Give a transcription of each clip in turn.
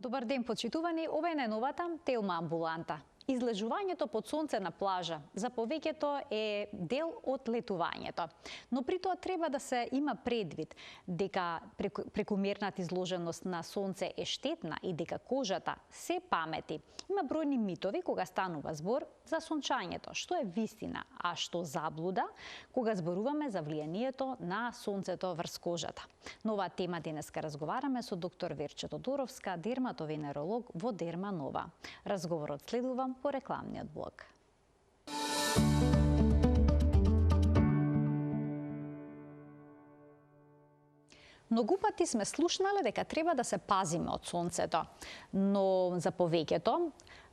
Добар ден, почитувани, ова е најновата Телма амбуланта. Излежувањето под сонце на плажа за повеќето е дел од летувањето. Но при тоа треба да се има предвид дека прекомерната изложеност на сонце е штетна и дека кожата се памети. Има бројни митови кога станува збор за сончањето, што е вистина, а што заблуда кога зборуваме за влијанието на сонцето врз кожата. На оваа тема денеска разговараме со доктор Верче Тодоровска, дерматовенеролог во Дерма Нова. Разговорот следува по рекламниот блок. Многу пати сме слушнале дека треба да се пазиме од сонцето, но за повеќето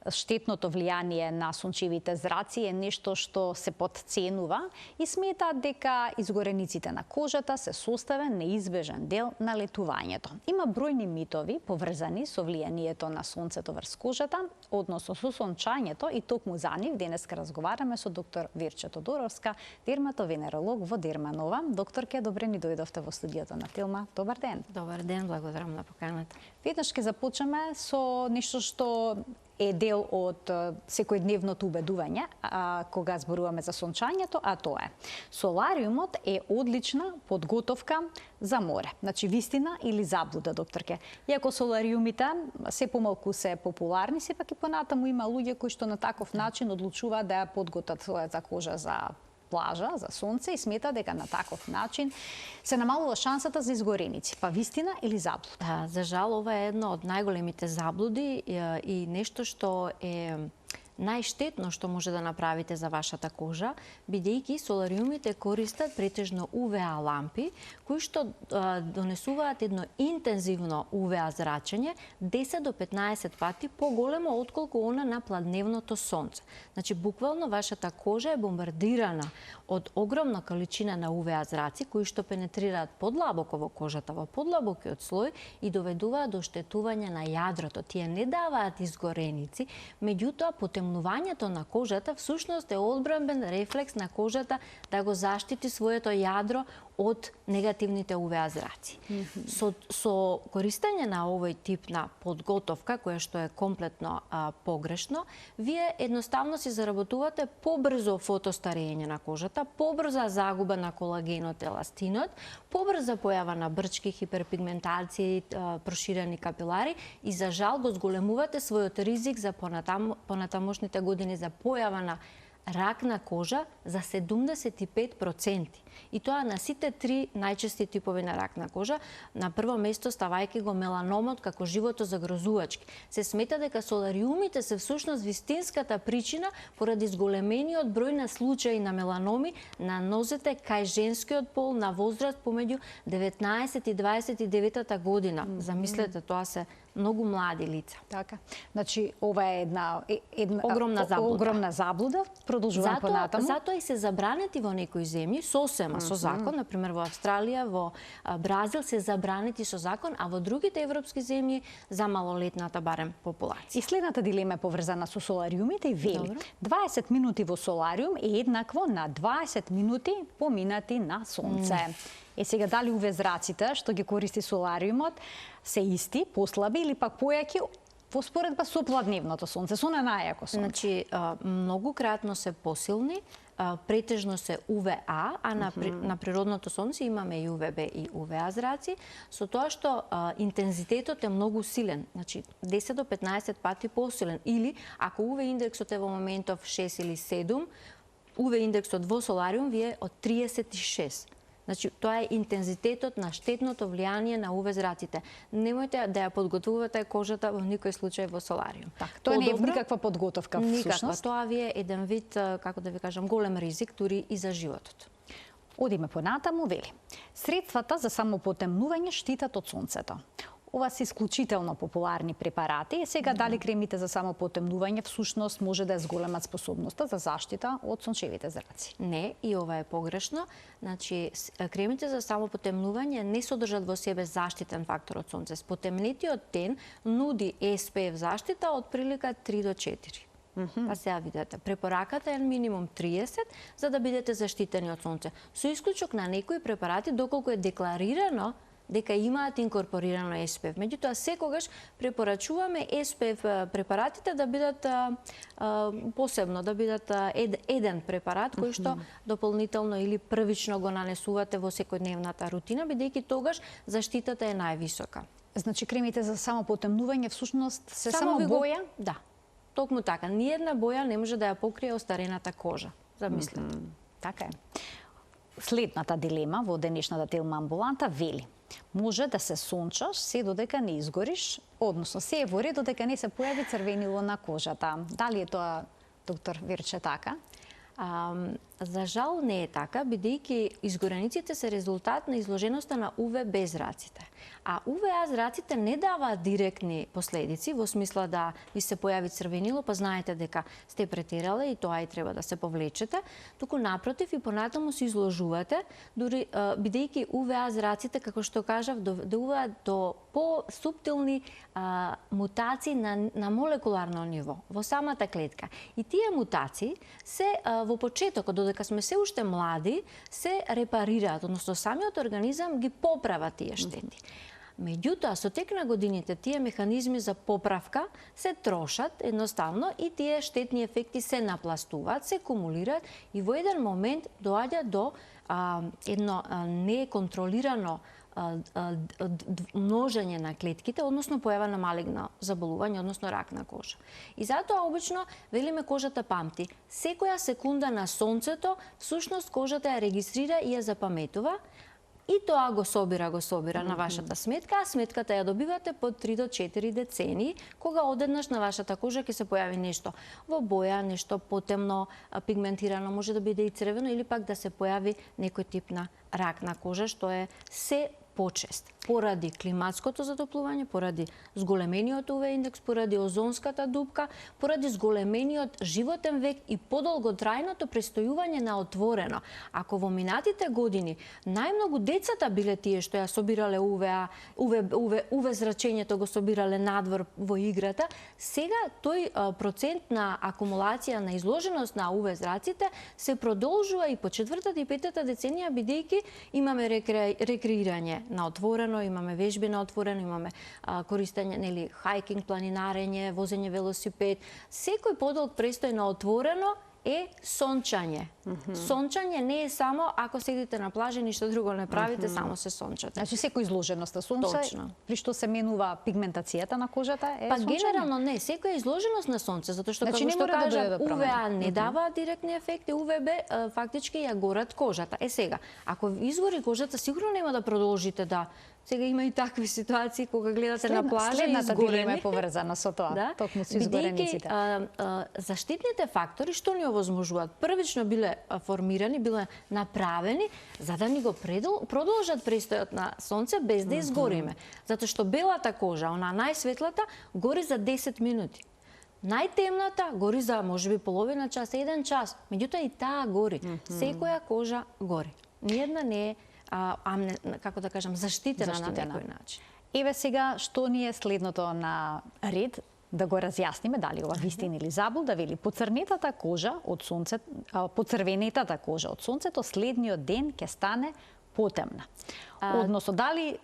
штетното влијание на сончевите зраци е нешто што се потценува и сметаат дека изгорениците на кожата се составен неизбежен дел на летувањето. Има бројни митови поврзани со влијанието на сонцето врз кожата, односно со сончањето, и токму за нив денеска разговараме со доктор Верче Тодоровска, дерматовенеролог во Дерма Нова. Докторке, добре ни дојдовте во студиото на Телма. Добар ден. Добар ден, благодарам на поканата. Веднаш ќе започнеме со нешто што е дел од секојдневното убедување кога зборуваме за сончањето, а тоа е: солариумот е одлична подготовка за море. Значи, вистина или заблуда, докторке? Иако солариумите се помалку се популарни, сепак и понатаму има луѓе кои што на таков начин одлучуваат да ја подготат својата кожа за плажа, за сонце, и смета дека на таков начин се намалува шансата за изгореници. Па вистина или заблуда? Да, за жал, ова е едно од најголемите заблуди и нешто што е најштетно што може да направите за вашата кожа, бидејќи солариумите користат претежно УВА лампи, кои што донесуваат едно интензивно УВА зрачење 10 до 15 пати поголемо отколку она на пладневното сонце. Значи, буквално вашата кожа е бомбардирана од огромна количина на УВА зраци, кои што пенетрираат подлабоко во кожата, во подлабокиот слој, и доведуваат до оштетување на јадрото. Тие не даваат изгореници, меѓутоа потемнувањето на кожата всушност е одбранбен рефлекс на кожата да го заштити своето јадро од негативните УВА зраци. Со користење на овој тип на подготовка, која што е комплетно погрешно, вие едноставно си заработувате побрзо фотостарење на кожата, побрза загуба на колагенот, еластинот, побрза појава на брчки, хиперпигментација, проширени капилари, и за жал го зголемувате својот ризик за понатамошните години за појава на рак на кожа за 75%. И тоа на сите три најчести типови на рак на кожа, на прво место ставајќи го меланомот како животозагрозувачки. Се смета дека солариумите се всушност вистинската причина поради зголемениот број на случаи на меланоми на нозете кај женскиот пол на возраст помеѓу 19 и 29 година. Замислете, тоа се многу млади лица. Така. Значи, ова е една огромна заблуда. Продолжувам понатаму. Затоа и се забранети во некои земји сосема со закон, например во Австралија, во Бразил се забранети со закон, а во другите европски земји за малолетната барем популација. И следната дилема е поврзана со солариумите и вели: 20 минути во солариум е еднакво на 20 минути поминати на сонце. Сега, дали УВ зраците што ги користи солариумот се исти, послаби или пак појаки во споредба со пладневното сонце, со најако сонце? Значи, многукратно се посилни, претежно се УВА, а на природното сонце имаме и УВБ и УВА зраци, со тоа што интензитетот е многу силен, значи 10 до 15 пати посилен, или ако УВ индексот е во моментов 6 или 7, УВ индексот во солариум ви е од 36. Значи, тоа е интензитетот на штетното влијание на УВ зраците. Немојте да ја подготвувате кожата во никој случај во солариум. Тоа не е никаква подготовка, никаква. Тоа ви е еден вид, како да ви кажам, голем ризик дури и за животот. Одиме понатаму, вели: средствата за самопотемнување штитат од сонцето. Ова се исклучително популарни препарати. Сега, дали кремите за самопотемнување всушност може да зголемат способноста за заштита од сончевите зраци? Не, и ова е погрешно. Значи, кремите за самопотемнување не содржат во себе заштитен фактор од сонце. Спотемнетиот тен нуди SPF заштита од прилика 3 до 4. Па сега видете, препораката е минимум 30 за да бидете заштитени од сонце. Со исклучок на некои препарати, доколку е декларирано дека имаат инкорпорирано SPF. Меѓутоа, секогаш препорачуваме SPF препаратите да бидат посебно, да бидат еден препарат кој што дополнително или првично го нанесувате во секојдневната рутина, бидејќи тогаш заштитата е највисока. Значи кремите за само потемнување всушност се само боја? Да. Токму така. Ниедна боја не може да ја покрие остарената кожа. Замислете. Така е. Следната дилема во денешната Телма амбуланта вели: може да се сончаш се додека не изгориш, односно се е во ред додека не се појави црвенило на кожата. Дали е тоа, доктор Вирче, така? За жал не е така, бидејќи изгорениците се резултат на изложеноста на УВБ зраците. А УВА зраците не даваат директни последици, во смисла да ви се појави црвенило, па знаете дека сте претерале и тоа и треба да се повлечете, туку напротив и понатаму се изложувате, дури бидејќи УВА зраците, како што кажав, доведуваат до по-суптилни мутации на молекуларно ниво, во самата клетка. И тие мутации се во почетокот, додека сме се уште млади, се репарираат, односно самиот организам ги поправа тие штети. Меѓутоа, со тек на годините, тие механизми за поправка се трошат едноставно и тие штетни ефекти се напластуваат, се кумулираат и во еден момент доаѓа до едно неконтролирано множење на клетките, односно појава на малигно заболување, односно рак на кожа. И затоа обично велиме кожата памти. Секоја секунда на сонцето, всушност кожата ја регистрира и ја запаметува, и тоа го собира на вашата сметка, а сметката ја добивате по 3 до 4 децении, кога одеднаш на вашата кожа ќе се појави нешто во боја, нешто потемно пигментирано, може да биде и црвено, или пак да се појави некој тип на рак на кожа, што е се почест. Поради климатското затоплување, поради зголемениот УВ индекс, поради озонската дупка, поради зголемениот животен век и подолготрајното престојување на отворено. Ако во минатите години најмногу децата биле тие што ја собирале УВ зрачењето го собирале надвор во играта, сега тој процент на акумулација на изложеност на УВ зраците се продолжува и по 4-та и 5-та деценија, бидејќи имаме рекреирање на отворено, имаме вежби на отворено, имаме користење, нели, хајкинг, планинарење, возење велосипед. Секој подолг престој на отворено е сончање. Сончање не е само ако седите на плажа и ништо друго не правите, само се сончате. Значи секој изложеност на сонце, при што се менува пигментацијата на кожата е сончање? Па генерално не, секоја изложеност на сонце, затоа што како што кажа, УВА не дава директни ефекти, УВБ фактички ја горат кожата. Сега, ако изгори кожата, сигурно нема да продолжите да. Сега има и такви ситуации кога гледате на плажа и изгорени. Е поврзана со тоа, токму со изгорениците. Заштитните фактори што ни овозможуваат? Првично биле формирани, биле направени за да ни го продолжат престојот на сонце без да изгориме. Затоа што белата кожа, она најсветлата, гори за 10 минути. Најтемната гори за можеби половина час, 1 час. Меѓутоа и таа гори. Секоја кожа гори. Ниедна не е како да кажам, заштитена на некој начин. Еве сега што ни е следното на ред, да го разјасниме дали ова вистина или заблуда, вели поцрнетата кожа од сонцето, поцрвенетата кожа од сонцето следниот ден ќе стане потемна. Односно дали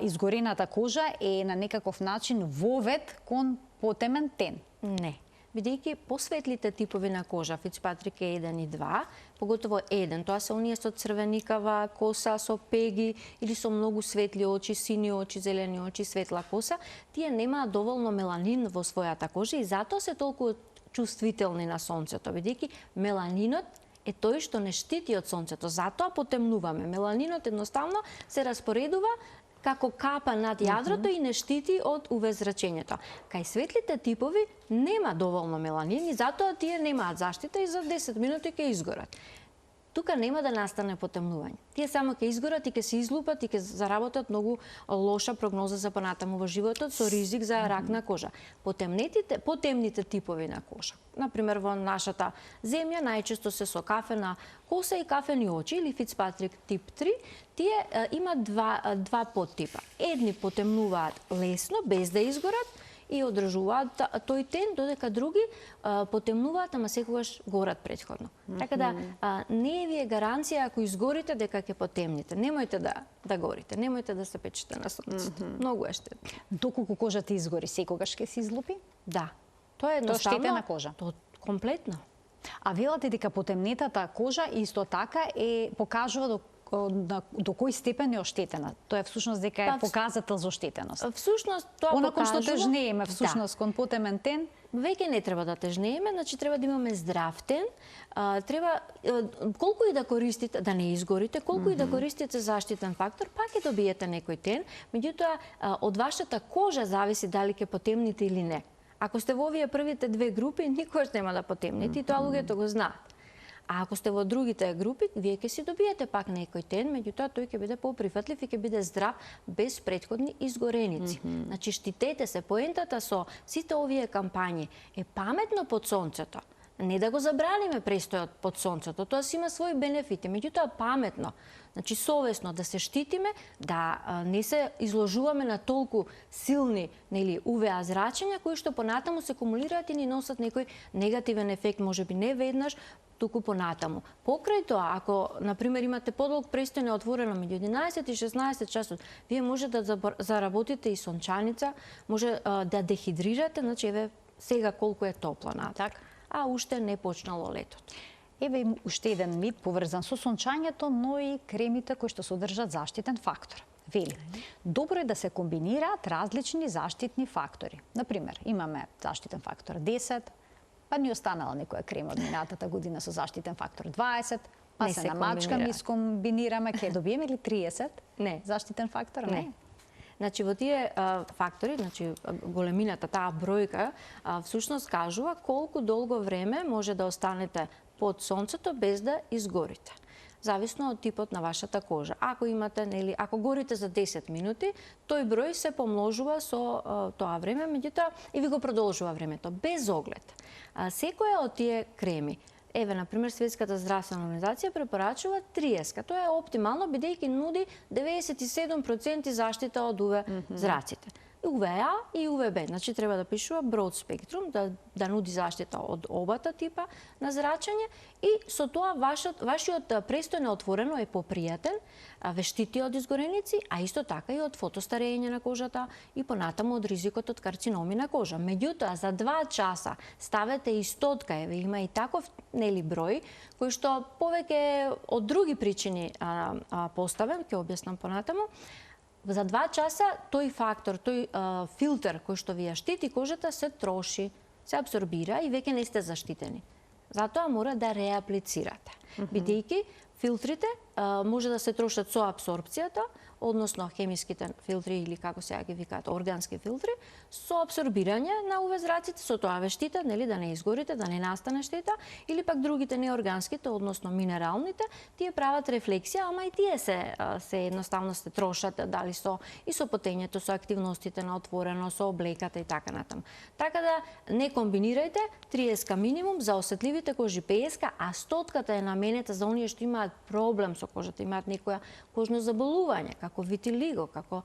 изгорената кожа е на некаков начин вовед кон потемен тен? Не. Бидејќи посветлите типови на кожа, Фицпатрик е 1 и 2, поготово 1, тоа се оние со црвеникава коса, со пеги или со многу светли очи, сини очи, зелени очи, светла коса, тие немаат доволно меланин во својата кожа и затоа се толку чувствителни на сонцето, бидејќи меланинот е тој што не штити од сонцето, затоа потемнуваме. Меланинот едноставно се распоредува како капа над јадрото и не штити од УВ зрачењето. Кај светлите типови нема доволно меланин и затоа тие немаат заштита и за 10 минути ќе изгорат. Тука нема да настане потемнување. Тие само ќе изгорат и ќе се излупат и ќе заработат многу лоша прогноза за понатаму во животот со ризик за рак на кожа. Потемните типови на кожа. Например, во нашата земја најчесто се со кафена коса и кафени очи или Фицпатрик тип 3, тие имаат два подтипа. Едни потемнуваат лесно, без да изгорат, и одржуваат тој тен, додека други потемнуваат, ама секогаш горат претходно. Така да не ви е гаранција ако изгорите дека ќе потемните. Немојте да горите, немојте да се печете на сонцето. Многу е штетно. Доколку кожата изгори, секогаш ќе се излупи? Да. Тоа е едноставно. Тоа штетена кожа. Тоа комплетно. А велате дека потемнетата кожа исто така покажува до кој степен е оштетена. Тоа е всушност дека е показател за оштетеност. Всушност тоа Онако покажува. што тежнееме всушност кон потемен тен, веќе не треба да тежнееме, значи треба да имаме здрав тен. Треба колку и да користите, да не изгорите, колку и да користите заштитен фактор, пак ќе добиете некој тен, меѓутоа од вашата кожа зависи дали ќе потемните или не. Ако сте во овие првите две групи, никогаш нема да потемните и тоа луѓето го знаат. А ако сте во другите групи, вие ќе си добиете пак некој тен, меѓутоа тој ќе биде поприфатлив и ќе биде здрав без претходни изгореници. Значи штитете се. Поентата со сите овие кампањи е паметно под сонцето. Не да го забраниме престојот под сонцето, тоа си има своји бенефити, меѓутоа паметно. Значи совесно да се штитиме, да не се изложуваме на толку силни, нели, УВА зрачења кои што понатаму се кумулираат и ни носат некој негативен ефект, можеби не веднаш, туку понатаму. Покрај тоа, ако на пример имате подолг престој на отворено меѓу 11 и 16 часот, вие може да заработите и сончаница, може да дехидрирате, значи еве сега колку е топло натак, а уште не почнало летото. Еве уште еден мит поврзан со сончањето, но и кремите кои што содржат заштитен фактор. Вели, добро е да се комбинираат различни заштитни фактори. Например, имаме заштитен фактор 10, па ни останала некоја крема од минатата година со заштитен фактор 20, па се намачкаме и скомбинираме, ќе добиеме ли 30? Не. Заштитен фактор? Не. Значи во тие фактори, значи големината, таа бројка, всушност кажува колку долго време може да останете под сонцето без да изгорите. Зависно од типот на вашата кожа. Ако имате, нели, ако горите за 10 минути, тој број се помножува со тоа време, меѓутоа и ви го продолжува времето без оглед. Секоја од тие креми, еве на пример Светската здравствена организација препорачува 30. Тоа е оптимално бидејќи нуди 97% заштита од УВ зраците. УВА и УВБ, значи треба да пишува broad spectrum, да нуди заштита од обата типа на зрачење и со тоа вашиот престој на отворено е попријатен, ве штити од изгореници, а исто така и од фотостарење на кожата и понатаму од ризикот од карциноми на кожа. Меѓутоа, за 2 часа ставете и стотка, еве има и таков, нели, број, кој што повеќе од други причини поставен, ќе објаснам понатаму. За 2 часа тој фактор, тој филтер кој што ви ја штити кожата се троши, се абсорбира и веќе не сте заштитени. Затоа мора да реаплицирате. Бидејќи филтрите може да се трошат со абсорбцијата, односно хемиските филтри или како сега ги викаат органски филтри, со абсорбирање на УВ зраците, со тоа ве штитат, нели, да не изгорите, да не настане штета, или пак другите неорганските, односно минералните, тие прават рефлексија, ама и тие се едноставно се трошат, дали со и со потењето, со активностите на отворено, со облеката и така натаму. Така да не комбинирајте, 30 минимум за осетливите кожи 50, а 100 е наменета за оние што имаат проблем со кожата, имаат некоја кожно заболување, како витилиго, како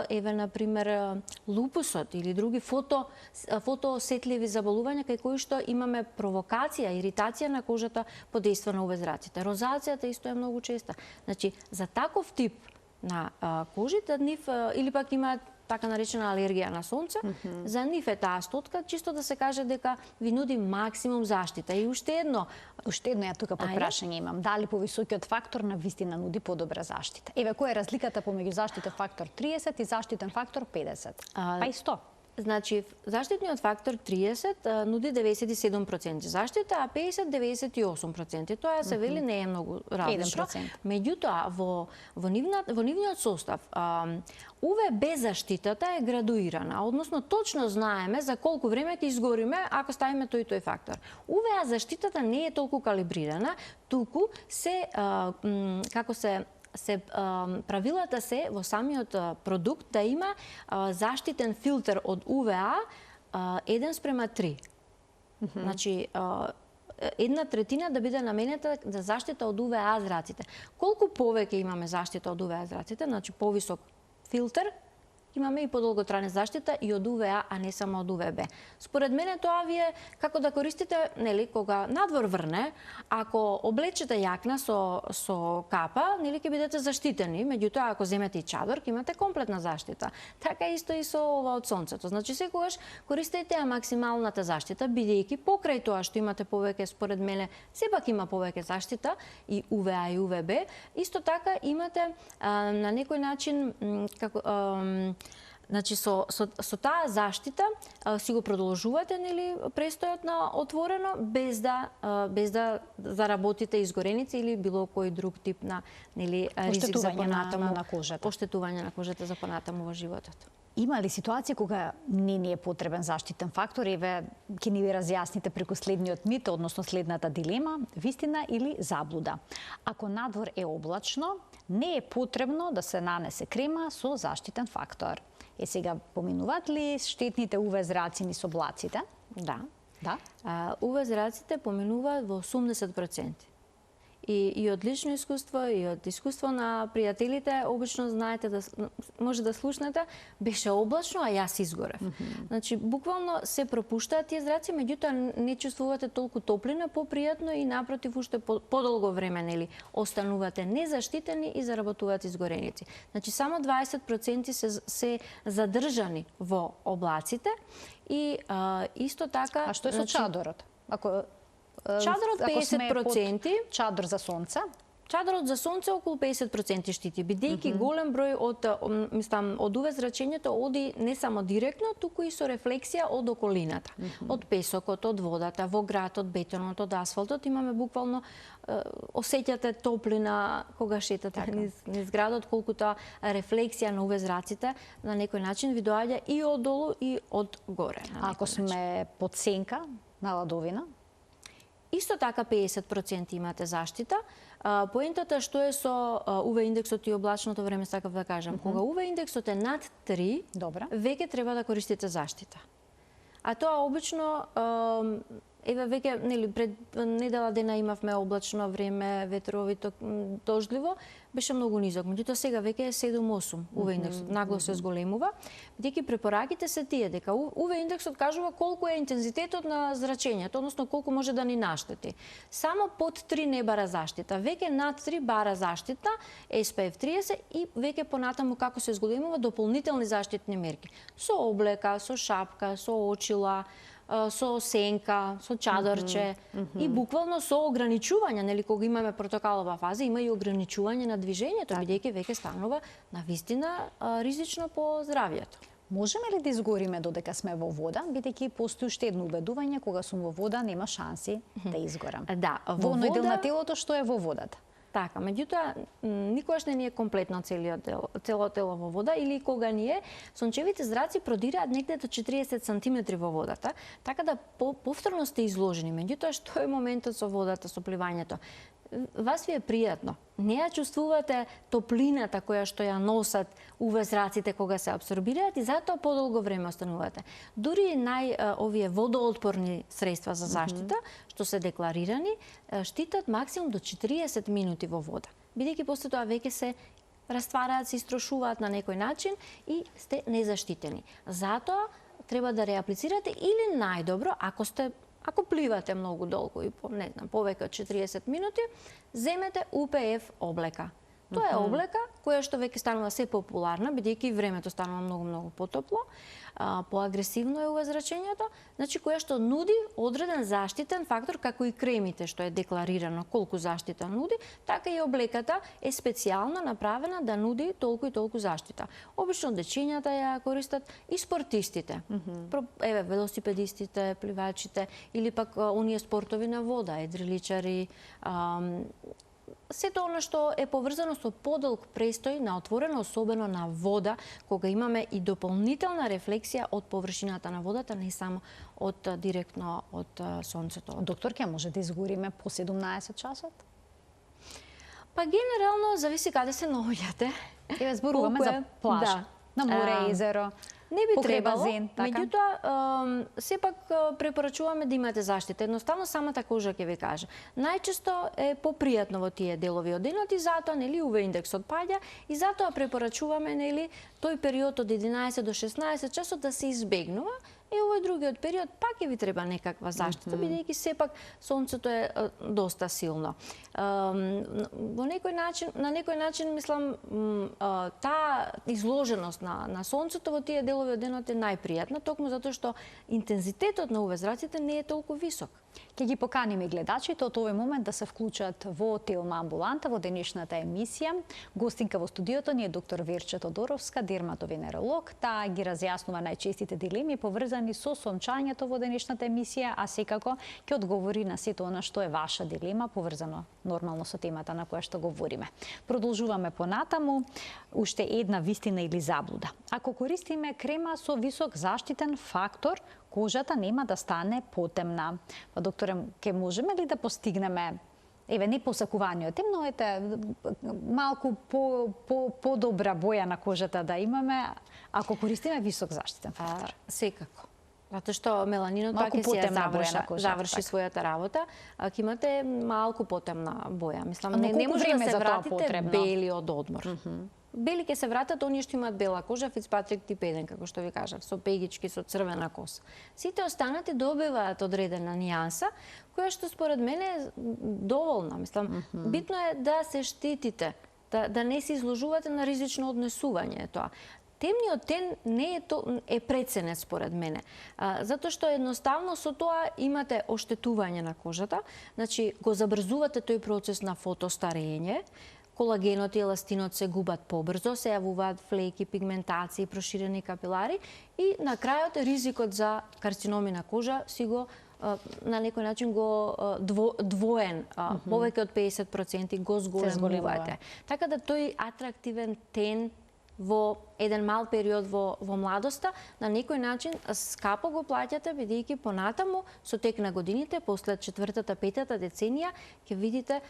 еве на пример лупусот или други фотоосетливи заболувања кај кои што имаме провокација, иритација на кожата под дејство на УВ зраците. Розацијата исто е многу честа. Значи, за таков тип на кожите, нив или пак имаат така наречена алергија на сонце, за нив е таа стотка, чисто да се каже дека ви нуди максимум заштита. И уште едно ја тука прашање имам. Дали повисокиот фактор на вистина нуди подобра заштита? Еве, која е разликата помеѓу заштитен фактор 30 и заштитен фактор 50? Па и 100. Значи, заштитниот фактор 30 нуди 97% заштита, а 50 98%. Тоа се вели не е многу различно. Меѓутоа, во нивниот состав, УВБ заштитата е градуирана, односно точно знаеме за колку време ќе изгориме ако ставиме тој фактор. УВА заштитата не е толку калибрирана, туку правилата се во самиот продукт да има заштитен филтер од УВА 1:3. Значи, 1/3 да биде наменета за заштита од УВА зраците. Колку повеќе имаме заштита од УВА зраците, значи повисок филтер, имаме и подолготрајна заштита и од УВА, а не само од УВБ. Според мене тоа ви е како да користите, нели, кога надвор врне, ако облечете јакна со капа, нели ќе бидете заштитени, меѓутоа ако земете и чадор, ќе имате комплетна заштита. Така исто и со ова од сонцето. Значи секогаш користете ја максималната заштита, бидејќи покрај тоа што имате повеќе, според мене, сепак има повеќе заштита и УВА и УВБ, исто така имате на некој начин како значи со таа заштита си го продолжувате, нели, престојот на отворено без да заработите изгореници или било кој друг тип на, нели, ризик за понатаму на кожата. Оштетување на кожата за понатаму во животот. Има ли ситуација кога не ни е потребен заштитен фактор? Еве, ќе ни ви разјасните преку следниот мит, односно следната дилема, вистина или заблуда. Ако надвор е облачно, не е потребно да се нанесе крема со заштитен фактор. Сега, поминуваат ли штетните УВ зраци низ облаците? Да. Да. УВ зраците поминуваат во 80%. И од лично искуство, и од искуство на пријателите, обично знаете да може да слушнете, беше облачно, а јас изгорев. Значи, буквално се пропуштаат тие зраци, меѓутоа не чувствувате толку топлина, попријатно и напротив уште подолго време, нели, останувате незаштитени и заработуваат изгореници. Значи, само 20% се задржани во облаците и исто така... А што е со чадорот? Чадорот 50%. Чадор за сонце? Чадорот за сонце околу 50% штити, бидејќи голем број од УВ зрачењето оди не само директно, туку и со рефлексија од околината. Од песокот, од водата, во град, од бетонот, од асфалтот, имаме буквално осеќате топлина кога шетате низ градот, колку таа рефлексија на УВ зраците на некој начин ви доаѓа и од долу и од горе. Ако сме под сенка на ладовина? Исто така 50% имате заштита. Поентата што е со УВ индексот и облачното време, сакав да кажам, кога УВ индексот е над 3, веќе треба да користите заштита. А тоа обично, еве веќе, нели, пред недела дена имавме облачно време, ветровито, дождливо, беше многу низок. Меѓутоа сега веќе е 7-8 УВ индексот, нагло се зголемува, бидејќи препораките се тие дека УВ индексот кажува колку е интензитетот на зрачењето, односно колку може да ни наштети. Само под 3 не бара заштита, веќе над 3 бара заштита, SPF 30 и веќе понатаму како се зголемува дополнителни заштитни мерки. Со облека, со шапка, со очила, со сенка, со чадорче и буквално со ограничување, нели, кога имаме протокалова фаза, има и ограничување на движењето, бидејќи веќе станува навистина ризично по здравјето. Можеме ли да изгориме додека сме во вода, бидејќи постои уште едно убедување, кога сум во вода нема шанси да изгорам. Да, во оној дел на телото што е во водата. Така, меѓутоа, никогаш не ни е комплетно цело тело во вода или кога ни е, сончевите зраци продираат негде до 40 сантиметри во водата, така да повторно сте изложени. Меѓутоа, што е моментот со водата, со пливањето? Вас ви е пријатно. Не ја чувствувате топлината која што ја носат УВ зраците кога се абсорбираат и затоа подолго време останувате. Дури овие водоотпорни средства за заштита, што се декларирани, штитат максимум до 40 минути во вода. Бидејќи после тоа веќе се раствараат, се истрошуваат на некој начин и сте незаштитени. Затоа треба да реаплицирате или најдобро, ако пливате многу долго и повеќе од 40 минути, земете УПФ облека. Тоа е облека која што веќе станува се популарна, бидејќи времето станува многу потопло, поагресивно е увезрачењето, значи која што нуди одреден заштитен фактор, како и кремите што е декларирано колку заштита нуди, така и облеката е специјално направена да нуди толку и толку заштита. Обично дечињата ја користат и спортистите. Еве велосипедистите, пливачите или пак оние спортови на вода, едриличари, сето она што е поврзано со подолг престој на отворено, особено на вода, кога имаме и дополнителна рефлексија од површината на водата, не само директно од сонцето. Доктор, ќе може да изгориме по 17 часот? Па генерално зависи каде се наоѓате. Еве зборуваме за плаж, на море, езеро. Не би покрај требало, базен, така? меѓутоа сепак препорачуваме да имате заштита. Едноставно самата кожа ќе ви каже. Најчесто е попријатно во тие делови од денот и затоа нели UV индексот паѓа и затоа препорачуваме нели тој период од 11 до 16 часот да се избегнува. И овој другиот период пак ќе ви треба некаква заштита, бидејќи сепак сонцето е доста силно. На некој начин мислам таа изложеност на сонцето во тие делови од денот е најпријатна, токму затоа што интензитетот на UV зраците не е толку висок. Ќе ги поканиме гледачите од овој момент да се вклучат во Телма амбуланта во денешната емисија. Гостинка во студиото ни е доктор Верче Тодоровска, дерматовенеролог. Таа ги разјаснува најчестите дилеми поврзани со сончањето во денешната емисија, а секако ќе одговори на сето она што е ваша дилема поврзано нормално со темата на која што говориме. Продолжуваме понатаму. Уште една вистина или заблуда. Ако користиме крема со висок заштитен фактор, кожата нема да стане потемна. Па докторе, ке можеме ли да постигнеме не посакуваниот тем, но малку по-добра боја на кожата да имаме ако користиме висок заштитен фактор? Секако. Затоа што меланинот малку пак ќе потемна заврши својата работа, а ќе имате малку потемна боја. Мислам, не може време да се за тоа вратите потребно? бели од одмор. Бели ќе се вратат оние што имаат бела кожа, Фицпатрик тип 1, како што ви кажав, со пегички, со црвена коса. Сите останати добиваат одредена нијанса, која што според мене е доволна. Мислам, битно е да се штитите, да не се изложувате на ризично однесување тоа. Темниот тен не е преценет според мене, затоа што едноставно со тоа имате оштетување на кожата, значи го забрзувате тој процес на фотостарење, колагенот и еластинот се губат побрзо, се јавуваат флеки, пигментации, проширени капилари и на крајот ризикот за карциноми на кожа си го на некој начин го двоен, повеќе од 50% го зголемувате. Така да тој атрактивен тен во еден мал период во младоста, на некој начин скапо го плаќате, бидејќи понатаму со тек на годините, после 4-та, 5-та деценија, ќе видите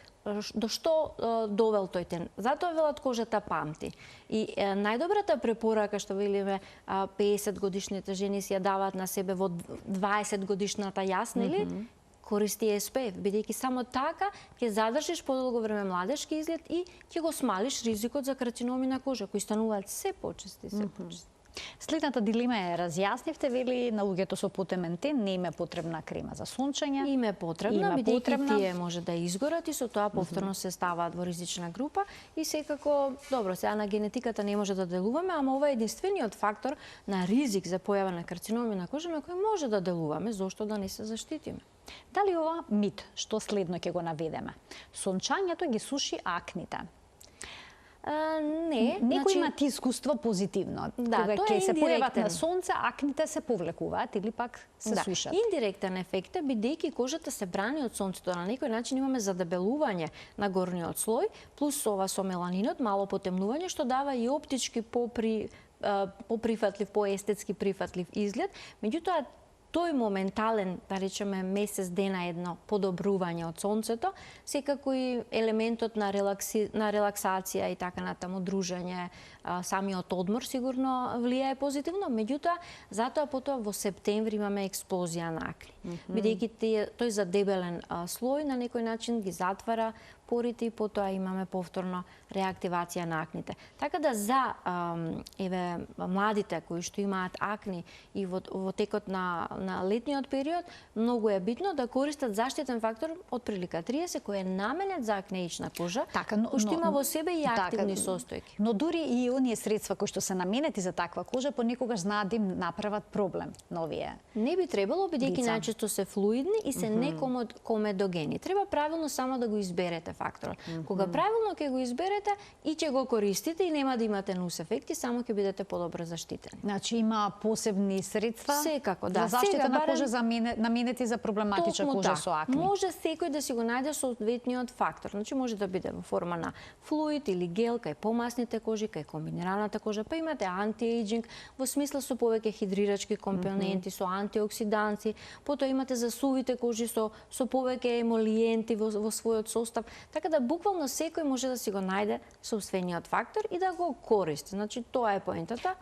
до што довел тој тен. Затоа велат кожата памти. И најдобрата препорака што велиме 50 годишните жени си ја даваат на себе во 20 годишната јас, нели? Користи SPF, бидејќи само така ќе задржиш подолго време младешки изглед и ќе го смалиш ризикот за карциноми на кожа, кои стануваат се почести, се почести. Следната дилема е разјаснивте, вели на луѓето со потемен тен не им е потребна крема за сончење. Им е потребна, бидејќи тие може да изгорат и со тоа повторно се ставаат во ризична група и секако, добро, сега на генетиката не може да делуваме, ама ова е единствениот фактор на ризик за појава на карциноми на кожа на кој може да делуваме, зошто да не се заштитиме. Дали ова мит, што следно ќе го наведеме? Сончањето ги суши акните. Не, некои имат искуство позитивно. Кога ќе се појават на сонце, акните се повлекуваат или пак се сушат. Индиректен ефект е бидејќи кожата се брани од сонцето. На некој начин имаме задебелување на горниот слој, плюс ова со меланинот, мало потемнување, што дава и оптички поприфатлив, поестетски прифатлив изглед. Меѓутоа, тој моментален, да речеме, месец дена едно подобрување од сонцето, секако и елементот на релаксација и така натаму, дружење, самиот одмор сигурно влијае позитивно, меѓутоа, затоа потоа во септември имаме експлозија на акни. Бидејќи тој задебелен слој на некој начин ги затвара порите и потоа имаме повторно реактивација на акните. Така да за младите кои што имаат акни и во текот на летниот период, многу е битно да користат заштитен фактор од прилика 30 кој е наменет за акнеична кожа, кој што има во себе и активни состојки. Но дури и оние средства кои што се наменети за таква кожа понекогаш знаат да им направат проблем на овие. Не би требало, бидејќи најчесто се флуидни и се некомедогени. Треба правилно само да го изберете факторот. Кога правилно ќе го изберете и ќе го користите и нема да имате нус ефекти, само ќе бидете подобро заштитени. Значи има посебни средства секако, да, за заштита на кожа наменети за проблематична кожа со акни. Може секој да си го најде соодветниот фактор. Значи може да биде во форма на флуид или гел кај помасните кожи, кај комбинираната кожа, па имате антиејџинг во смисла со повеќе хидрирачки компоненти, со антиоксиданци, потоа имате за сувите кожи со повеќе емолиенти во својот состав. Така да буквално секој може да си го најде собствениот фактор и да го користи. Значи тоа е поентата.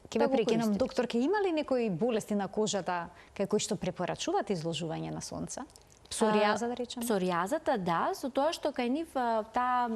Ке да ве го прекинам, користите. доктор, ке има ли некои болести на кожата кај кои што препорачуваат изложување на сонце? Псоријаза, да речеме? Псоријазата, да, со тоа што кај нив таа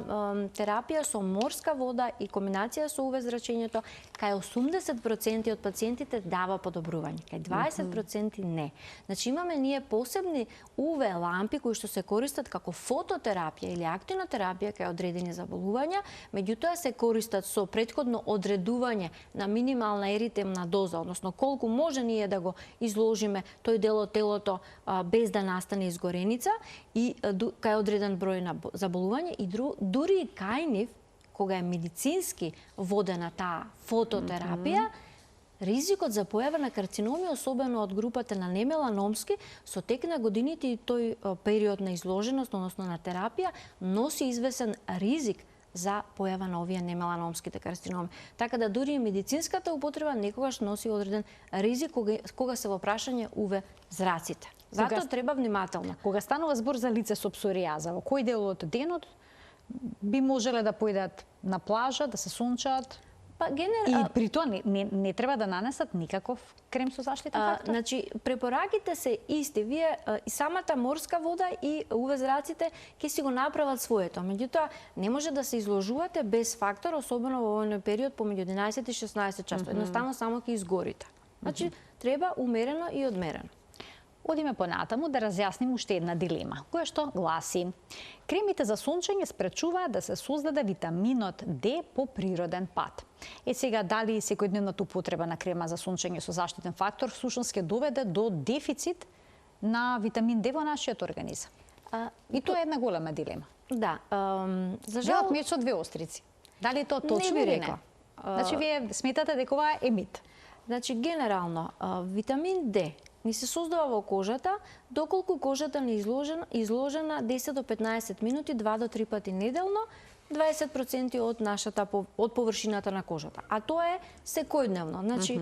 терапија со морска вода и комбинација со UV зрачењето, кај 80% од пациентите дава подобрување, кај 20% не. Значи имаме ние посебни UV лампи кои што се користат како фототерапија или актинотерапија кај одредени заболувања, меѓутоа се користат со претходно одредување на минимална еритемна доза, односно колку може ние да го изложиме тој дел од телото без да настане изгореница и кај одреден број на заболување и дури и кај нив кога е медицински водена таа фототерапија, ризикот за појава на карциноми, особено од групата на немеланомски, со тек на годините и тој период на изложеност, односно на терапија, носи извесен ризик за појава на овие немеланомските карциноми. Така да дури и медицинската употреба некогаш носи одреден ризик кога се во прашање UV зраците. Затоа треба внимателно. Кога станува збор за лице со псоријаза, во кој дел од денот би можеле да појдат на плажа, да се сончаат? И при тоа не треба да нанесат никаков крем со заштитен фактор? Значи, препораките се исти. Вие и самата морска вода и UV зраците ќе си го направат своето. Меѓутоа, не може да се изложувате без фактор, особено во овој период помеѓу 11 и 16 часот. Едноставно само ќе изгорите. Значи, треба умерено и одмерено. Одиме понатаму да разјасним уште една дилема, која што гласи: кремите за сончење спречуваат да се создаде витаминот D по природен пат. Сега, дали секојдневната употреба на крема за сончење со заштитен фактор всушност ќе доведе до дефицит на витамин D во нашиот организам? И тоа е една голема дилема. Да, за жал... Велат меч со две острици. Дали тоа точно или не? Значи, вие сметате дека ова е мит? Значи, генерално, витамин D ни се создава во кожата, доколку кожата не изложена 10 до 15 минути, 2 до 3 пати неделно, 20% од површината на кожата. А тоа е секојдневно. Значи,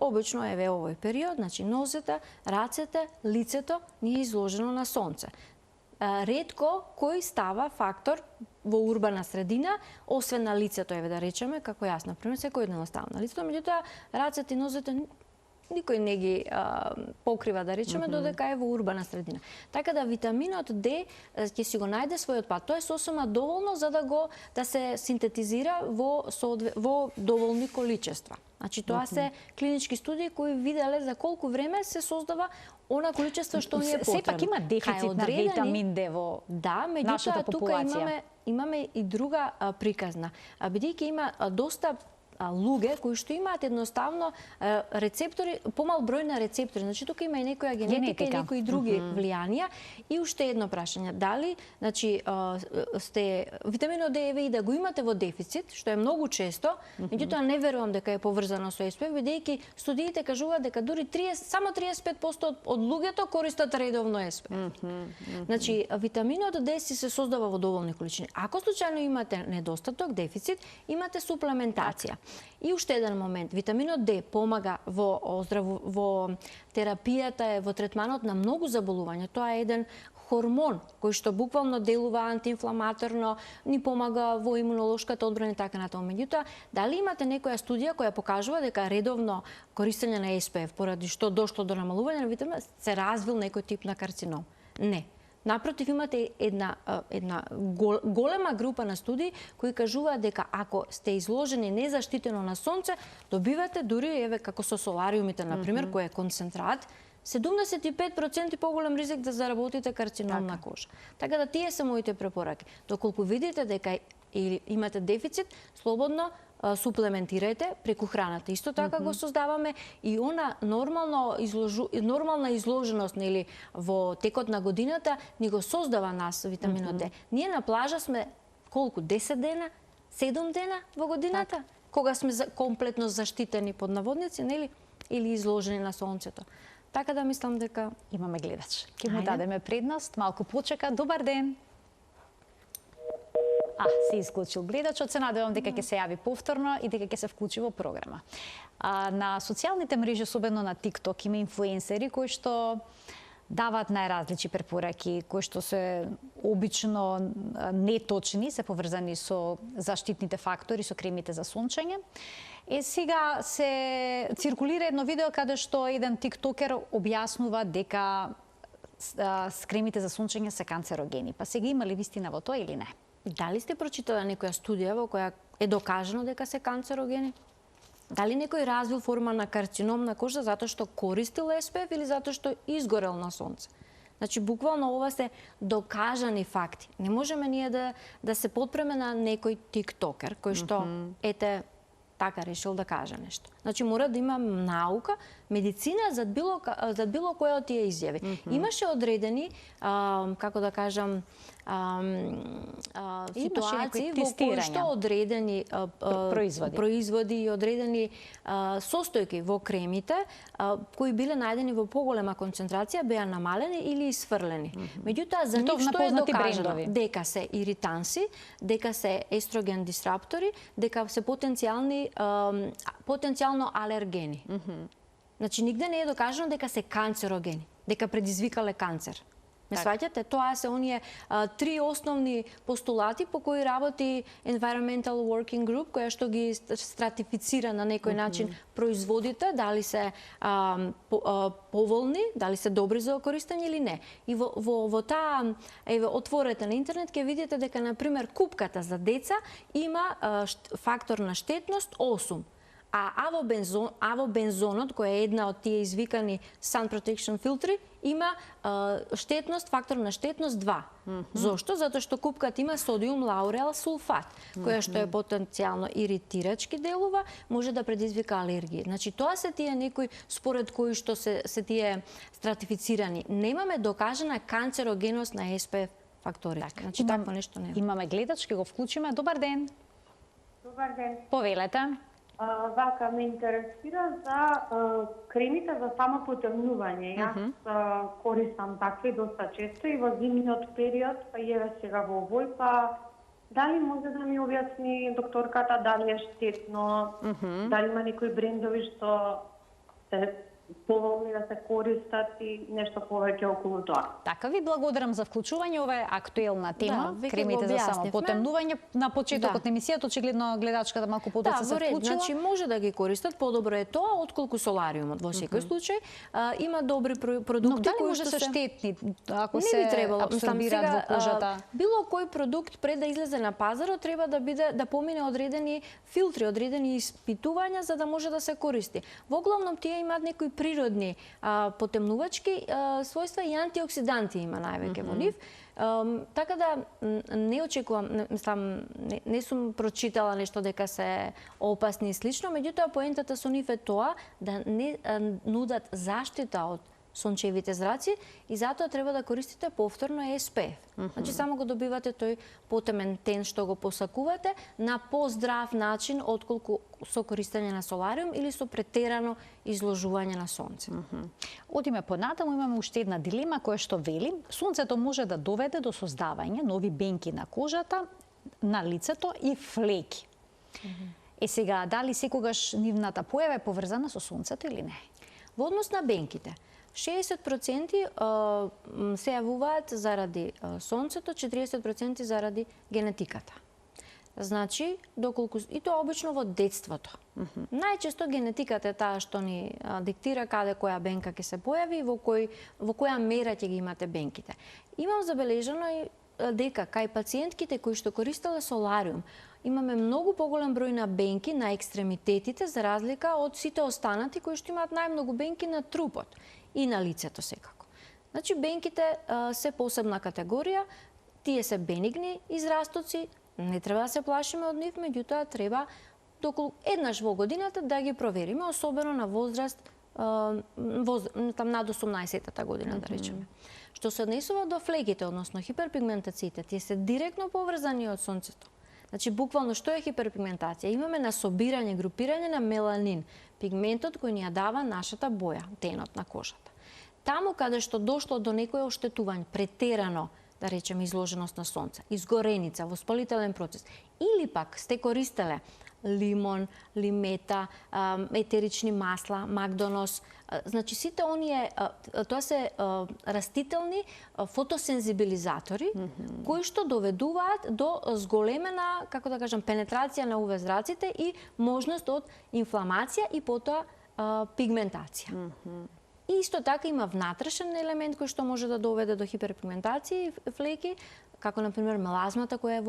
обично е во овој период, значи носете, рацете, лицето ни е изложено на сонце. Ретко кој става фактор во урбана средина, освен на лицето, да речеме, како јас, например, секојдневно ставам на лицето, меѓутоа рацете и нозете никој не ги покрива, да речеме, додека е во урбана средина. Така да витаминот D ќе си го најде својот пат. Тоа е сосема доволно за да се синтетизира во доволни количества. Значи, тоа се клинички студии кои виделе за колку време се создава она количество што ни е потребно. Сепак има дефицит на витамин D во нашата популација. Да, меѓутоа тука имаме и друга приказна. Бидејќи има доста луѓе кои што имаат едноставно рецептори, помал број на рецептори. Значи тука има и некоја генетика и некои други влијанија. И уште едно прашање, дали, значи, витаминот D и да го имате во дефицит, што е многу често, меѓутоа не верувам дека е поврзано со SPF, бидејќи студиите кажуваат дека дури само 35% од луѓето користат редовно SPF. Значи, витаминот D се создава во доволни количини. Ако случајно имате недостаток, дефицит, имате суплементација. И уште еден момент, витаминот D помага во терапијата, во третманот на многу заболувања. Тоа е еден хормон кој што буквално делува антиинфламаторно, ни помага во имунолошката одбрана и така натаму. Меѓутоа, дали имате некоја студија која покажува дека редовно користење на SPF поради што дошло до намалување на витамин се развил некој тип на карцином? Не. Напротив, имате една голема група на студии кои кажуваат дека ако сте изложени незаштитено на сонце, добивате дури како со солариумите, например, кој е концентрат, 75% поголем ризик да заработите карцином на кожа. Така да тие се моите препораки. Доколку видите дека имате дефицит, слободно суплементирајте преку храната. Исто така го создаваме и она нормална изложеност нели во текот на годината ни го создава нас витаминот D. Ние на плажа сме колку 10 дена, 7 дена во годината, кога сме комплетно заштитени под наводници, нели, или изложени на сонцето. Така да мислам дека имаме гледач. Ќе му дадеме предност, малку почека. Добар ден. Се исклучил гледачот, се надевам дека ќе се јави повторно и дека ќе се вклучи во програма. На социјалните мрежи, особено на TikTok, има инфлуенсери кои што даваат најразлични препораки кои што се обично неточни, се поврзани со заштитните фактори, со кремите за сончење. Сега се циркулира едно видео каде што еден тиктокер објаснува дека кремите за сончење се канцерогени. Па сега има ли вистина во тоа или не? Дали сте прочитали некоја студија во која е докажано дека се канцерогени? Дали некој развил форма на карцином на кожа затоа што користил SPF или затоа што изгорел на сонце? Значи, буквално ова се докажани факти. Не можеме ние да се потпреме на некој тиктокер кој што, ете, така решил да каже нешто. Значи, мора да има наука, медицина зад било која од тие изјави. Имаше одредени, како да кажам, ситуации во кои што одредени производи и одредени состојки во кремите кои биле најдени во поголема концентрација беа намалени или исфрлени. Меѓутоа, за нив што е докажано? Дека се иританси, дека се естроген дисраптори, дека се потенцијално алергени. Значи, нигде не е докажано дека се канцерогени, дека предизвикале канцер. Ме сваќате? Тоа се оние три основни постулати по кои работи Environmental Working Group, која што ги стратифицира на некој начин производите, дали се поволни, дали се добри за користење или не. И во таа, отворете на интернет, ќе видите дека, например, купката за деца има фактор на штетност 8. А авобензонот, кој е една од тие извикани sun protection филтри, има штетност, фактор на штетност 2. Зошто? Затоа што купката има содиум лаурел сулфат, која што е потенцијално иритирачки делува, може да предизвика алергија. Значи, тоа се тие некои според кои што се тие стратифицирани. Немаме докажана канцерогеност на SPF фактори. Значи, такво нешто нема. Имаме гледач, ќе го вклучиме. Добар ден. Добар ден. Повелете. Вака ме интересира за кремите за само потемнување. Јас користам такви доста често и во зимниот период, па и еве сега во овој, па дали може да ми објасни докторката дали е штетно, дали има некои брендови што се поволни да се користат и нешто повеќе околу тоа. Така, ви благодарам за вклучување. Ова е актуелна тема, Да, кремите за само потемнување. На почетокот на емисијата очигледно гледачката малку подоцна се вклучила. Значи може да ги користат, подобро е тоа отколку солариумот во секој случај. Има добри продукти кои што се штетни ако се не би требало апсорбираат во кожата. Било кој продукт пред да излезе на пазарот треба да помине одредени филтри, одредени испитувања за да може да се користи. Во главном тие имаат некои природни потемнувачки својства и антиоксиданти има највеќе во нив. Така да не очекувам, не сум прочитала нешто дека се опасни и слично, меѓутоа поентата со нив е тоа да не нудат заштита од сончевите зраци и затоа треба да користите повторно SPF. Значи само го добивате тој потемен тен што го посакувате на поздрав начин отколку со користење на солариум или со претерано изложување на сонце. Одиме понатаму, имаме уште една дилема која што вели сонцето може да доведе до создавање нови бенки на кожата, на лицето и флеки. Сега, дали секогаш нивната појава е поврзана со сонцето или не? Во однос на бенките, 60% се јавуваат заради сонцето, 40% заради генетиката. Значи, доколку и тоа обично во детството. Најчесто генетиката е таа што ни диктира каде која бенка ќе се појави и во која мера ќе ги имате бенките. Имам забележано и дека кај пациентките кои што користеле солариум, имаме многу поголем број на бенки на екстремитетите за разлика од сите останати кои што имаат најмногу бенки на трупот и на лицето секако. Значи бенките се посебна категорија, тие се бенигни израстоци, не треба да се плашиме од нив, меѓутоа треба еднаш во годината да ги провериме, особено на возраст там над 18-та година, да речеме. Што се однесува до флеките, односно хиперпигментациите, тие се директно поврзани од сонцето. Значи, буквално, што е хиперпигментација? Имаме насобирање, групирање на меланин, пигментот кој ни ја дава нашата боја, тенот на кожата. Таму каде што дошло до некој оштетување, претерано, да речеме, изложеност на сонце, изгореница, воспалителен процес, или пак сте користеле лимон, лимета, етерични масла, макдонос. Значи сите оние, тоа се растителни фотосензибилизатори кои што доведуваат до зголемена, како да кажам, пенетрација на UV зраците и можност од инфламација и потоа пигментација. И исто така има внатрешен елемент кој што може да доведе до хиперпигментација и флеки, како на пример мелазмата која е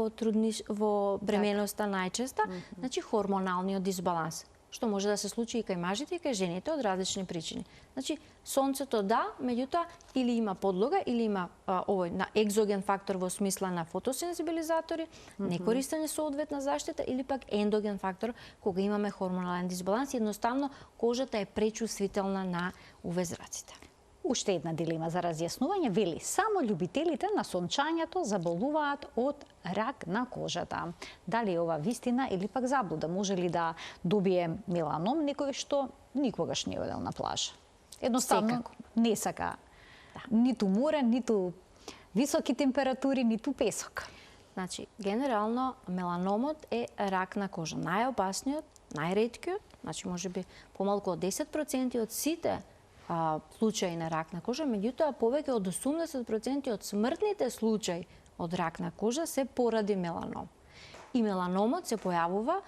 во бременоста најчеста, значи хормоналниот дисбаланс, што може да се случи и кај мажите и кај жените од различни причини. Значи сонцето да, меѓутоа или има подлога или има овој на екзоген фактор во смисла на фотосензибилизатори, некористење соодветна заштита или пак ендоген фактор кога имаме хормонален дисбаланс, едноставно кожата е пречувствителна на UV зраците. Уште една дилема за разјаснување вели, само љубителите на сончањето заболуваат од рак на кожата. Дали е ова вистина или пак заблуда? Може ли да добие меланом некој што никогаш не одел на плажа? Едноставно Секако. не сака ниту море, ниту високи температури, ниту песок. Значи, генерално меланомот е рак на кожа. Најопасниот, најреткиот, значи можеби помалку од 10% од сите случаи на рак на кожа, меѓутоа повеќе од 80% од смртните случаи од рак на кожа се поради меланом. И меланомот се појавува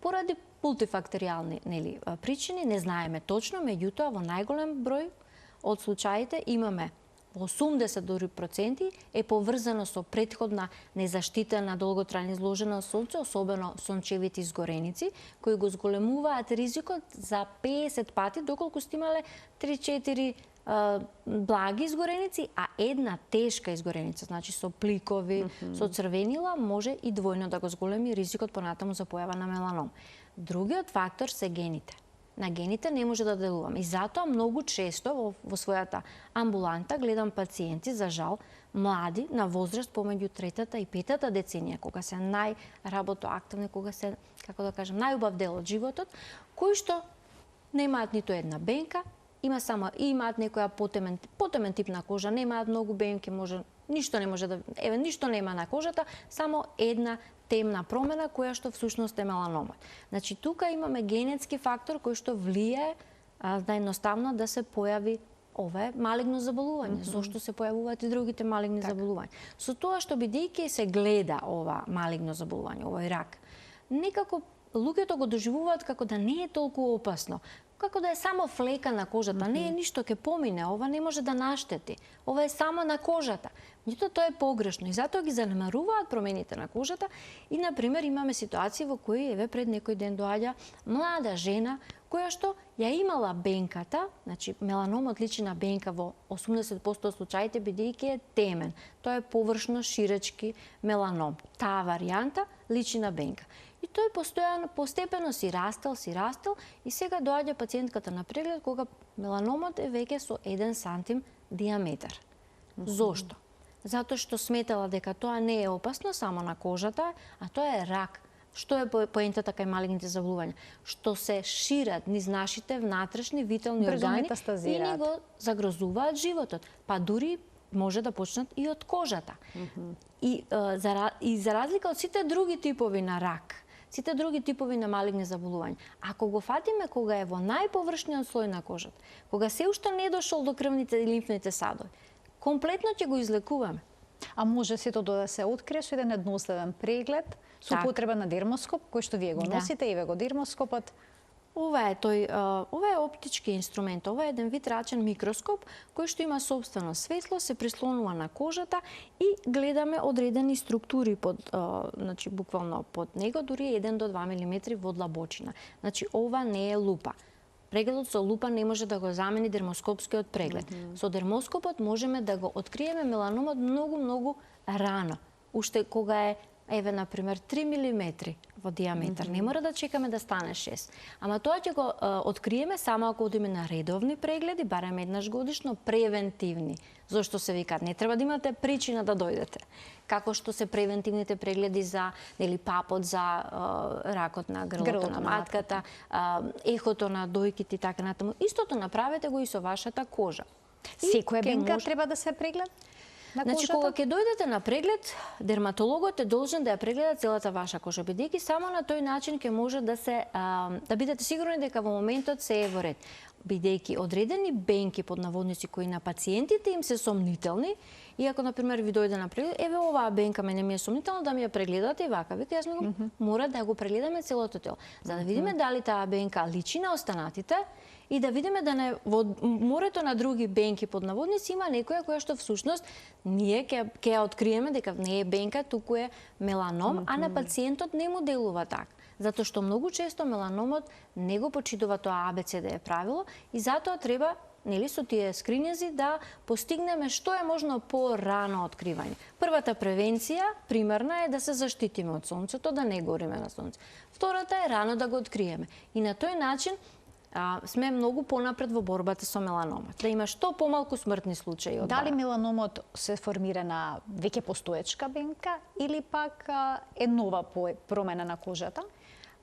поради мултифакторијални причини, не знаеме точно, меѓутоа во најголем број од случаите имаме 80% е поврзано со претходна незаштитена долготрајна изложена на сонце, особено сончевите изгореници, кои го зголемуваат ризикот за 50 пати, доколку сте имале 3-4 благи изгореници, а една тешка изгореница, значи со пликови, со црвенила, може и двојно да го зголеми ризикот понатаму за појава на меланом. Другиот фактор се гените. На гените не може да делуваме. И затоа многу често во својата амбуланта гледам пациенти, за жал, млади, на возраст помеѓу 3-та и 5-та деценија, кога се најработоактивни, кога се, како да кажам, најубав дел од животот, кои што немаат ниту една бенка, имаат некоја потемен тип на кожа, немаат многу бенки, ништо не може да, ништо нема на кожата, само една темна промена која што всушност е меланомот. Значи тука имаме генетски фактор кој што влијае наједноставно да се појави ова е малигно заболување. Зошто се појавуваат и другите малигни заболувања? Со тоа што бидејќи се гледа ова малигно заболување, овој рак, некако луѓето го доживуваат како да не е толку опасно, како да е само флека на кожата, не е ништо, ќе помине, ова не може да наштети, ова е само на кожата. Меѓутоа тоа е погрешно и затоа ги занемаруваат промените на кожата и, например, имаме ситуации во кои, пред некој ден доаѓа млада жена која што ја имала бенката, значи меланомот личи на бенка во 80% од случаите бидејќи е темен. Тоа е површно ширечки меланом. Таа варијанта личи на бенка. И тој постепено си растел и сега доаѓа пациентката на преглед кога меланомот е веќе со 1 сантим диаметар. Зошто? Затоа што сметала дека тоа не е опасно само на кожата, а тоа е рак. Што е поентата кај малигните заболувања? Што се шират низ нашите внатрешни витални органи и ни го загрозуваат животот. Па дури може да почнат и од кожата. И за разлика од сите други типови на рак, сите други типови на малигни заболувања, ако го фатиме кога е во најповршниот слој на кожата, кога се уште не дошол до крвните и лимфните садови, комплетно ќе го излекуваме. А може сето да се открие со еден еднословен преглед, со употреба на дермоскоп, кој што вие го носите, еве го дермоскопот. Ова е оптички инструмент, ова е еден вид рачен микроскоп кој што има собствено светло, се прислонува на кожата и гледаме одредени структури значи буквално под него, дури 1 до 2 мм во длабочина. Значи ова не е лупа. Прегледот со лупа не може да го замени дермоскопскиот преглед. Со дермоскопот можеме да го откриеме меланомот многу рано. Уште кога е например 3 мм во диаметар. Не мора да чекаме да стане 6. Ама тоа ќе го откриеме само ако одиме на редовни прегледи, барем еднаш годишно, превентивни. Зошто се викаат? Не треба да имате причина да дојдете. Како што се превентивните прегледи за папот, за ракот на грлото на матката, ехото на дојките и така натаму. Истото направете го и со вашата кожа. Секоја бенка треба да се преглед? на Значи, кожата? кога ќе дојдете на преглед, дерматологот е должен да ја прегледа целата ваша кожа, бидејќи само на тој начин ќе може да бидете сигурни дека во моментот се е во ред. Бидејќи одредени бенки под наводници кои на пациентите им се сомнителни, и ако на пример ви дојде на преглед, еве оваа бенка мене ми е сомнително да ми ја прегледате и вака, вика јас ми го мора да го прегледаме целото тело, за да видиме дали таа бенка личи на останатите и да видиме да не во морето на други бенки под наводници има некоја која што всушност ние ќе ја откриеме дека не е бенка, туку е меланом, а на пациентот не му делува така. Затоа што многу често меланомот не го почитува тоа ABCD правило и затоа треба со тие скрининзи да постигнеме што е можно по-рано откривање. Првата превенција, примерна, е да се заштитиме од сонцето, да не гориме на сонце. Втората е рано да го откриеме. И на тој начин сме многу понапред во борбата со меланомот. Да има што помалку смртни случаи од Дали меланомот се формира на веќе постоечка бенка или пак е нова промена на кожата?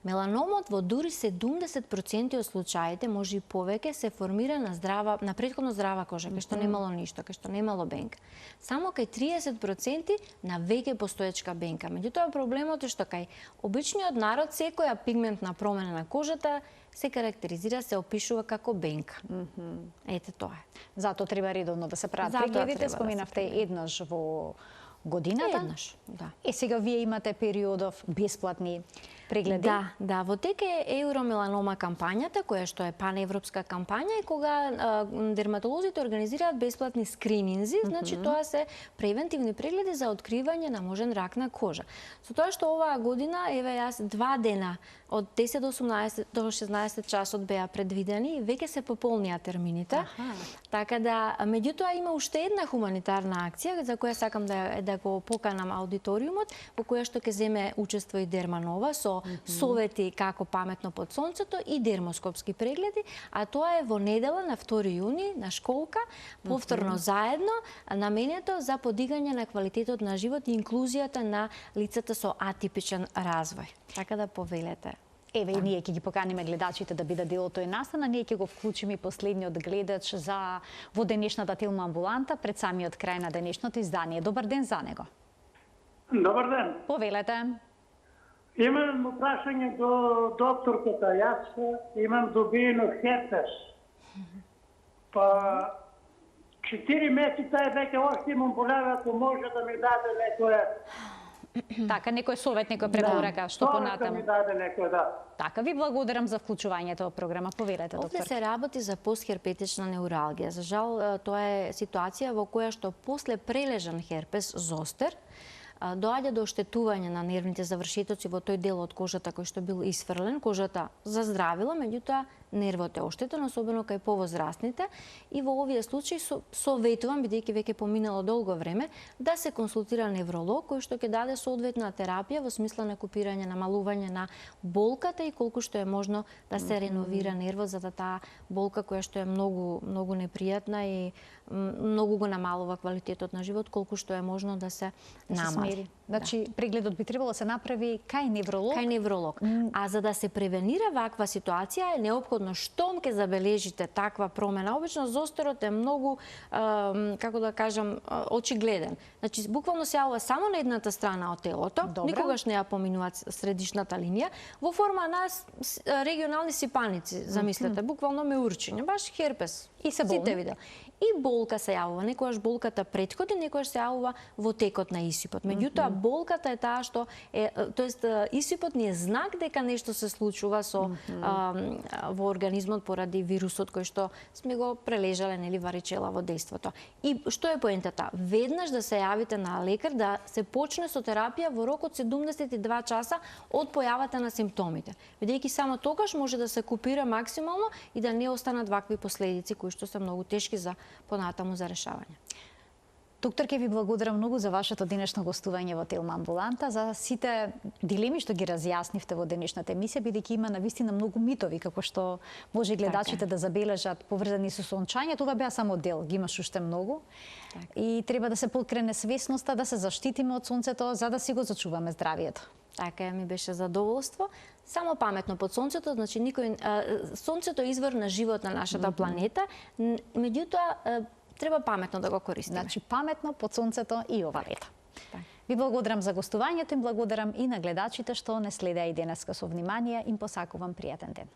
Меланомот во дури 70% од случаите, може и повеќе, се формира на претходно здрава кожа, кај што немало ништо, кај што немало бенка. Само кај 30% на веќе постоечка бенка. Меѓутоа проблемот е што кај обичниот народ секоја пигментна промена на кожата се карактеризира, се опишува како бенка. Ете тоа е. Затоа треба редовно да се прават прегледите, споминавте еднаш во годината. Еднаш, да. Сега вие имате периодов бесплатни прегледи. Да, во тек е Евромеланома кампањата, која што е паневропска кампања и кога дерматолозите организираат бесплатни скрининзи, значи тоа се превентивни прегледи за откривање на можен рак на кожа. Со тоа што оваа година, еве јас 2 дена од 10 до 18 до 16 часот беа предвидени и веќе се пополнија термините. Така да, меѓутоа има уште една хуманитарна акција за која сакам да го поканам аудиториумот, во која што ќе земе учество и Дерманова со совети како паметно под сонцето и дермоскопски прегледи, а тоа е во недела на 2 јуни на школка, повторно заедно, наменето за подигање на квалитетот на живот и инклузијата на лицата со атипичен развој. Така да повелете. Еве и ние ќе ги поканиме гледачите да бидат дел од тој настана, ние ќе го вклучиме и последниот гледач во денешната Телма амбуланта пред самиот крај на денешното издание. Добар ден за него. Добар ден. Повелете. Имам прашање до докторката. Јас имам добиено херпес. Па 4 месеца е веќе още имам болева, ако може да ми даде некоја. Така, некој совет, некој препорака, што понатаму. Да ми даде некој, да. Така, ви благодарам за вклучувањето во програма. Повелете, доктор. Овде се работи за постхерпетична неуралгија. За жал, тоа е ситуација во која што после прележан херпес, зостер, доаѓа до оштетување на нервните завршетоци во тој дел од кожата кој што бил исфрлен. Кожата заздравила, меѓутоа нервот е оштетен, особено кај повозрастните, и во овие случаи советувам, бидејќи веќе поминало долго време, да се консултира невролог кој што ќе даде соодветна терапија во смисла на купирање, намалување на болката и колку што е можно да се реновира нервот, за да таа болка која што е многу непријатна и многу го намалува квалитетот на живот, колку што е можно да се намали. Значи, прегледот би требало да се направи кај невролог? Кај невролог. А за да се превенира ваква ситуација е неопходно штом ќе забележите таква промена. Обично зостерот е многу, како да кажам, очигледен. Значи, буквално се јавува само на едната страна од телото, никогаш не ја поминува средишната линија, во форма на регионални сипаници, замислете, буквално меурчиња, баш херпес. И се болни. Сите видел. И болка се јавува. Некојаш болката претходи, некојаш се јавува во текот на исипот. Меѓутоа, болката е таа што е, тоест исипот ни е знак дека нешто се случува со во организмот поради вирусот кој што сме го прележале, нели, варичела во дејството. И што е поентата? Веднаш да се јавите на лекар, да се почне со терапија во рок од 72 часа од појавата на симптомите. Бидејќи само тогаш може да се купира максимално и да не останат вакви последици кои што се многу тешки за понатаму за решавање. Доктор, ке ви благодарам многу за вашето денешно гостување во Телма амбуланта, за сите дилеми што ги разјаснивте во денешната емисија, бидејќи има навистина многу митови, како што може гледачите да забележат поврзани со сончањето. Ова беа само дел, ги имаш уште многу. И треба да се покрене свесноста, да се заштитиме од сонцето, за да си го зачуваме здравието. Така ми беше задоволство. Само паметно под сонцето, значи сонцето е извор на живот на нашата планета, меѓутоа Треба паметно да го користиме. Значи паметно под сонцето и ова лето. Так. Ви благодарам за гостувањето и благодарам и на гледачите што не следеа и денеска со внимание. Им посакувам пријатен ден.